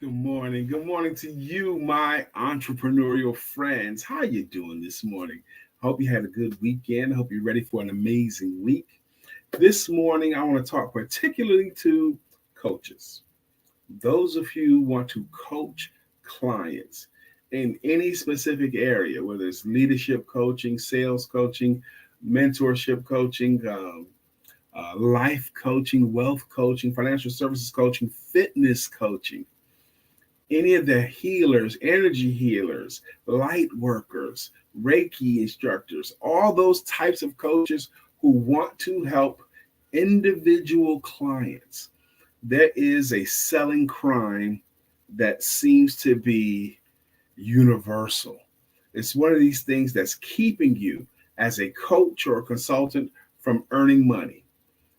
Good morning. Good morning to you, my entrepreneurial friends. How you doing this morning? I hope you had a good weekend. I hope you're ready for an amazing week. This morning, I want to talk particularly to coaches. Those of you who want to coach clients in any specific area, whether it's leadership coaching, sales coaching, mentorship coaching, life coaching, wealth coaching, financial services coaching, fitness coaching, any of the healers, energy healers, light workers, Reiki instructors, all those types of coaches who want to help individual clients. There is a selling crime that seems to be universal. It's one of these things that's keeping you as a coach or a consultant from earning money.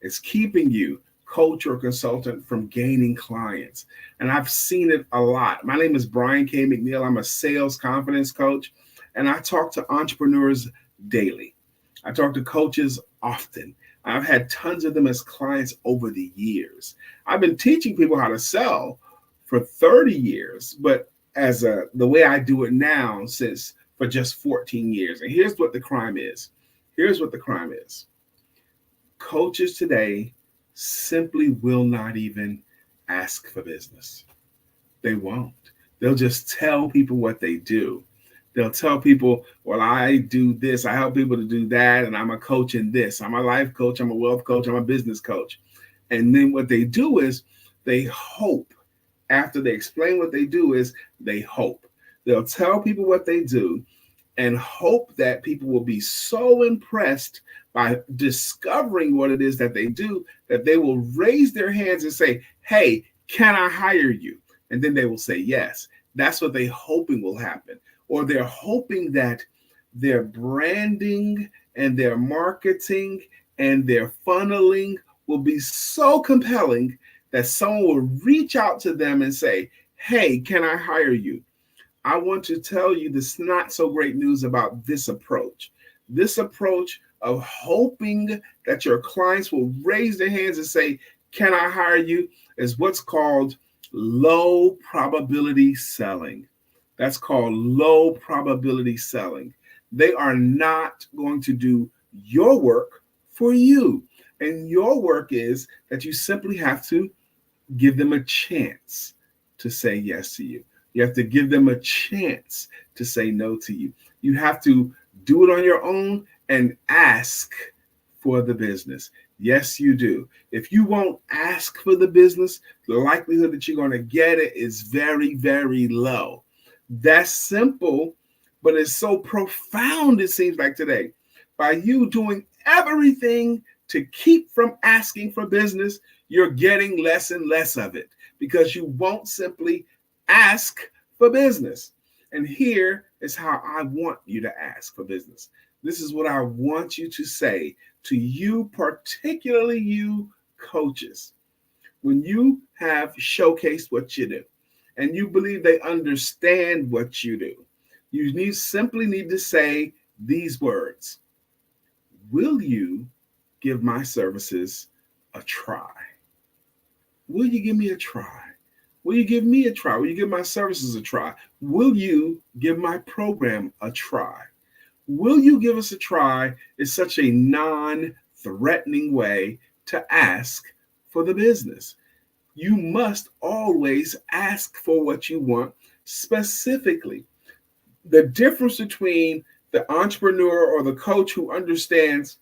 It's keeping you, coach or consultant, from gaining clients. And I've seen it a lot. My name is Brian K. McNeill. I'm a sales confidence coach, and I talk to entrepreneurs daily. I talk to coaches often. I've had tons of them as clients over the years. I've been teaching people how to sell for 30 years, but the way I do it now since for just 14 years. And here's what the crime is. Here's what the crime is. Coaches today simply will not even ask for business. They won't. They'll just tell people what they do. They'll tell people, well, I do this, I help people to do that, and I'm a coach in this. I'm a life coach, I'm a wealth coach, I'm a business coach. And then what they do is they hope, after they explain what they do, is they hope. They'll tell people what they do and hope that people will be so impressed by discovering what it is that they do that they will raise their hands and say, hey, can I hire you? And then they will say yes. That's what they're hoping will happen. Or they're hoping that their branding and their marketing and their funneling will be so compelling that someone will reach out to them and say, hey, can I hire you? I want to tell you this not so great news about this approach. This approach of hoping that your clients will raise their hands and say, can I hire you, is what's called low probability selling. That's called low probability selling. They are not going to do your work for you. And your work is that you simply have to give them a chance to say yes to you. You have to give them a chance to say no to you. You have to do it on your own and ask for the business. Yes, you do. If you won't ask for the business, the likelihood that you're going to get it is very, very low. That's simple, but it's so profound, it seems like today. By you doing everything to keep from asking for business, you're getting less and less of it because you won't simply ask for business. And here is how I want you to ask for business. This is what I want you to say to you, particularly you coaches. When you have showcased what you do and you believe they understand what you do, you simply need to say these words. Will you give my services a try? Will you give me a try? Will you give me a try? Will you give my services a try? Will you give my program a try? Will you give us a try is such a non-threatening way to ask for the business. You must always ask for what you want specifically. The difference between the entrepreneur or the coach who understands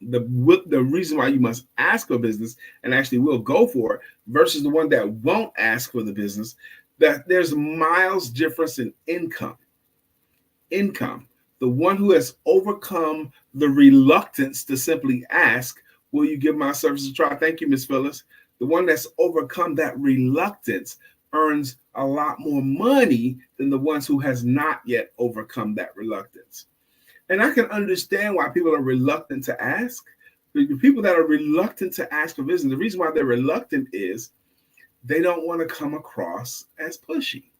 the reason why you must ask for business and actually will go for it versus the one that won't ask for the business, that there's miles difference in income. The one who has overcome the reluctance to simply ask, will you give my services a try? Thank you, Miss Phyllis. The one that's overcome that reluctance earns a lot more money than the ones who has not yet overcome that reluctance. And I can understand why people are reluctant to ask. The people that are reluctant to ask for business, the reason why they're reluctant is they don't want to come across as pushy,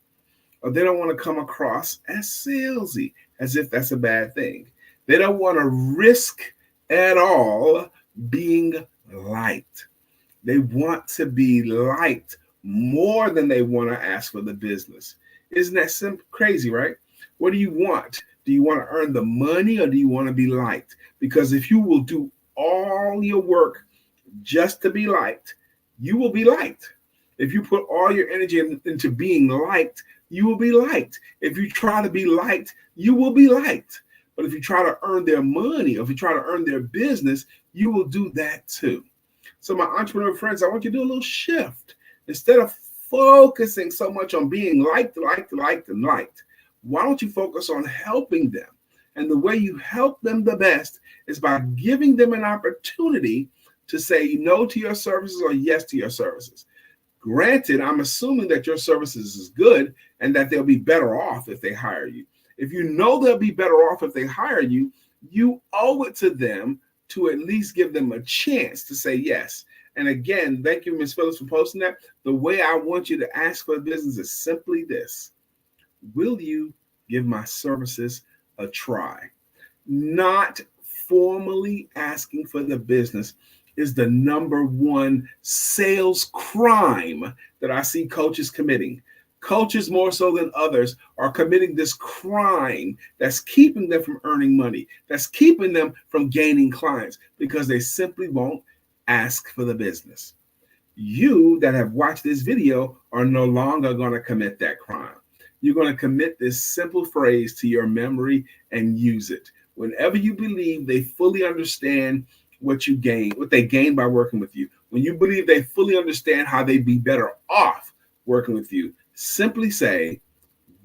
or they don't want to come across as salesy, as if that's a bad thing. They don't want to risk at all being liked. They want to be liked more than they want to ask for the business. Isn't that crazy, right? What do you want? Do you want to earn the money or do you want to be liked? Because if you will do all your work just to be liked, you will be liked. If you put all your energy into being liked, you will be liked. If you try to be liked, you will be liked. But if you try to earn their money, or if you try to earn their business, you will do that too. So my entrepreneur friends, I want you to do a little shift. Instead of focusing so much on being liked, and liked, why don't you focus on helping them? And the way you help them the best is by giving them an opportunity to say no to your services or yes to your services. Granted, I'm assuming that your services is good and that they'll be better off if they hire you. If you know they'll be better off if they hire you, you owe it to them to at least give them a chance to say yes. And again, thank you, Ms. Phillips, for posting that. The way I want you to ask for a business is simply this: will you give my services a try? Not formally asking for the business is the number one sales crime that I see coaches committing. Coaches, more so than others, are committing this crime that's keeping them from earning money, that's keeping them from gaining clients, because they simply won't ask for the business. You that have watched this video are no longer going to commit that crime. You're going to commit this simple phrase to your memory and use it. Whenever you believe they fully understand what they gain by working with you, when you believe they fully understand how they'd be better off working with you, simply say,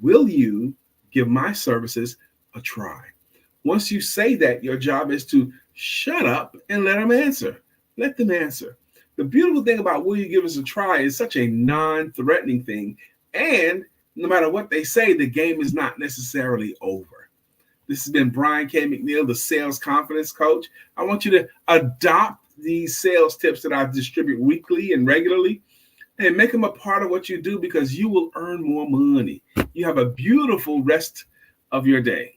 will you give my services a try? Once you say that, your job is to shut up and let them answer. Let them answer. The beautiful thing about will you give us a try is such a non-threatening thing. And no matter what they say, the game is not necessarily over. This has been Brian K. McNeill, the Sales Confidence Coach. I want you to adopt these sales tips that I distribute weekly and regularly and make them a part of what you do, because you will earn more money. You have a beautiful rest of your day.